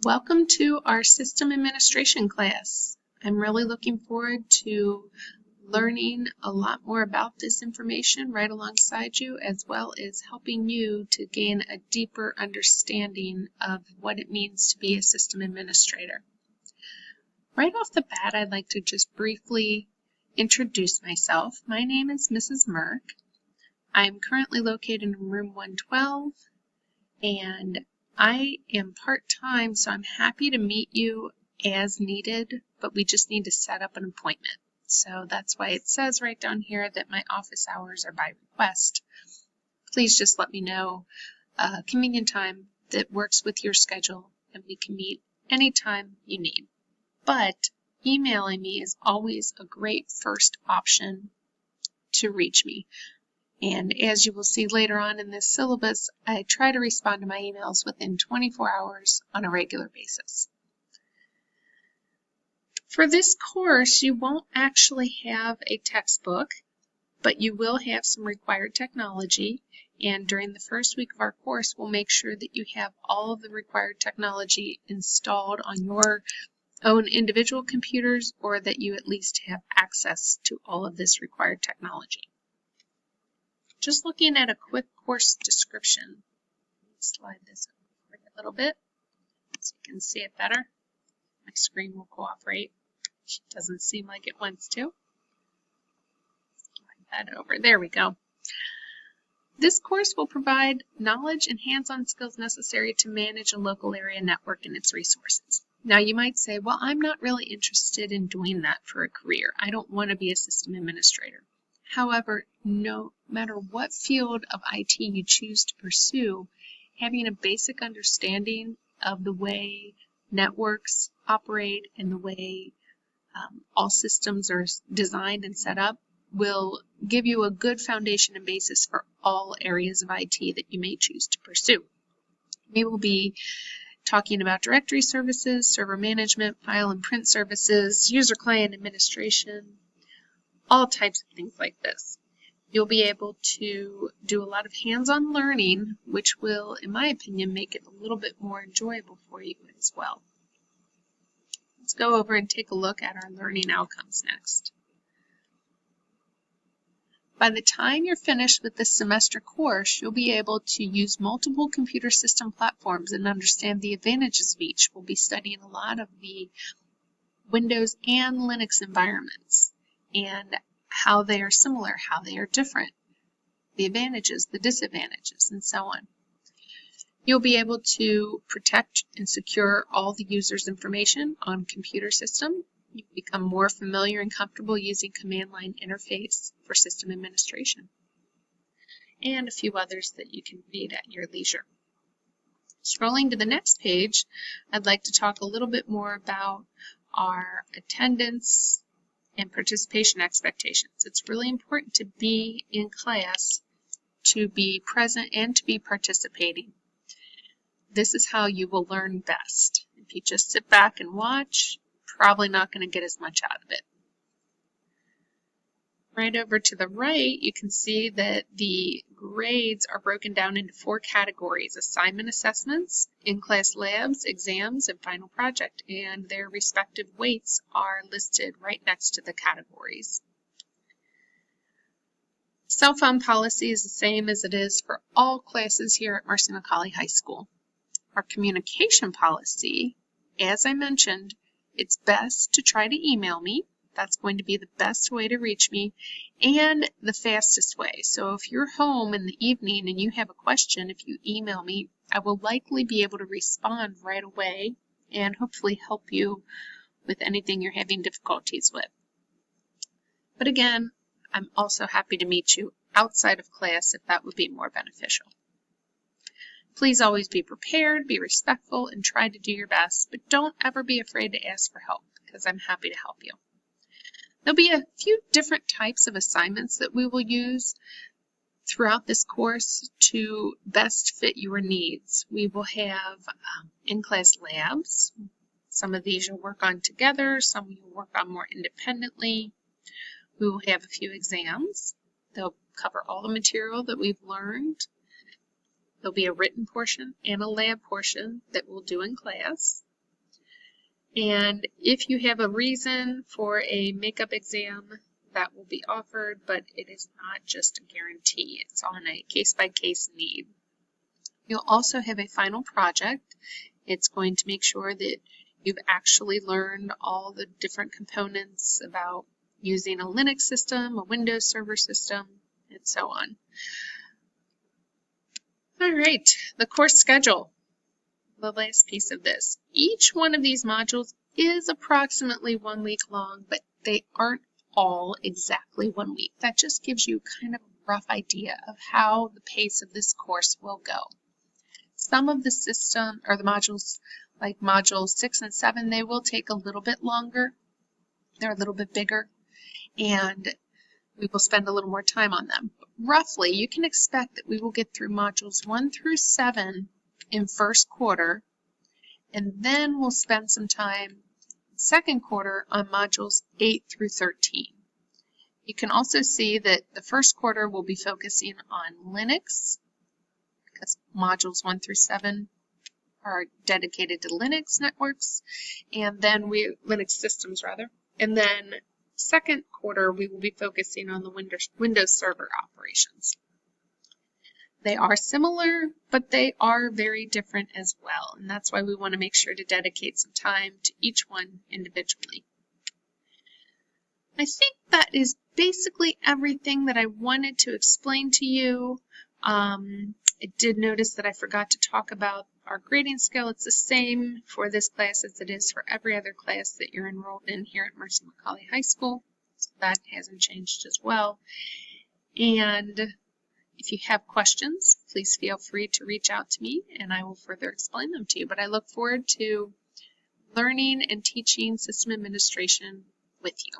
Welcome to our system administration class. I'm really looking forward to learning a lot more about this information right alongside you, as well as helping you to gain a deeper understanding of what it means to be a system administrator. Right off the bat, I'd like to just briefly introduce myself. My name is Mrs. Merck. I'm currently located in room 112, and I am part-time, so I'm happy to meet you as needed, but we just need to set up an appointment. So that's why it says right down here that my office hours are by request. Please just let me know a convenient time that works with your schedule, and we can meet anytime you need. But emailing me is always a great first option to reach me. And as you will see later on in this syllabus, I try to respond to my emails within 24 hours on a regular basis. For this course, you won't actually have a textbook, but you will have some required technology. And during the first week of our course, we'll make sure that you have all of the required technology installed on your own individual computers, or that you at least have access to all of this required technology. Just looking at a quick course description, let me slide this over a little bit so you can see it better. My screen will cooperate. It doesn't seem like it wants to. Slide that over. There we go. This course will provide knowledge and hands-on skills necessary to manage a local area network and its resources. Now you might say, well, I'm not really interested in doing that for a career. I don't want to be a system administrator. However, no matter what field of IT you choose to pursue, having a basic understanding of the way networks operate and the way all systems are designed and set up will give you a good foundation and basis for all areas of IT that you may choose to pursue. We will be talking about directory services, server management, file and print services, user client administration, all types of things like this. You'll be able to do a lot of hands-on learning, which will, in my opinion, make it a little bit more enjoyable for you as well. Let's go over and take a look at our learning outcomes next. By the time you're finished with this semester course, you'll be able to use multiple computer system platforms and understand the advantages of each. We'll be studying a lot of the Windows and Linux environments, and how they are similar, how they are different, the advantages, the disadvantages, and so on. You'll be able to protect and secure all the user's information on computer system. You become more familiar and comfortable using command line interface for system administration, and a few others that you can read at your leisure. Scrolling to the next page, I'd like to talk a little bit more about our attendance and participation expectations. It's really important to be in class, to be present, and to be participating. This is how you will learn best. If you just sit back and watch, probably not going to get as much out of it. Right over to the right, you can see that the grades are broken down into 4 categories: assignment assessments, in-class labs, exams, and final project, and their respective weights are listed right next to the categories. Cell phone policy is the same as it is for all classes here at Mercy-McCauley High School. Our communication policy, as I mentioned, it's best to try to email me. That's going to be the best way to reach me and the fastest way. So if you're home in the evening and you have a question, if you email me, I will likely be able to respond right away and hopefully help you with anything you're having difficulties with. But again, I'm also happy to meet you outside of class if that would be more beneficial. Please always be prepared, be respectful, and try to do your best, but don't ever be afraid to ask for help, because I'm happy to help you. There'll be a few different types of assignments that we will use throughout this course to best fit your needs. We will have in-class labs. Some of these you'll work on together, some you'll work on more independently. We will have a few exams. They'll cover all the material that we've learned. There'll be a written portion and a lab portion that we'll do in class. And if you have a reason for a makeup exam, that will be offered, but it is not just a guarantee. It's on a case-by-case need. You'll also have a final project. It's going to make sure that you've actually learned all the different components about using a Linux system, a Windows Server system, and so on. All right, the course schedule, the last piece of this. Each one of these modules is approximately 1 week long, but they aren't all exactly 1 week. That just gives you kind of a rough idea of how the pace of this course will go. Some of the system or the modules, like modules 6 and 7, they will take a little bit longer. They're a little bit bigger, and we will spend a little more time on them. But roughly, you can expect that we will get through modules 1 through 7 in first quarter, and then we'll spend some time second quarter on modules 8 through 13. You can also see that the first quarter will be focusing on Linux, because modules 1 through 7 are dedicated to Linux networks, and then Linux systems rather. And then second quarter, we will be focusing on the Windows Server operations. They are similar, but they are very different as well, and that's why we want to make sure to dedicate some time to each one individually. I think that is basically everything that I wanted to explain to you. I did notice that I forgot to talk about our grading scale. It's the same for this class as it is for every other class that you're enrolled in here at Mercy-McCauley High School. So that hasn't changed as well. And if you have questions, please feel free to reach out to me and I will further explain them to you. But I look forward to learning and teaching system administration with you.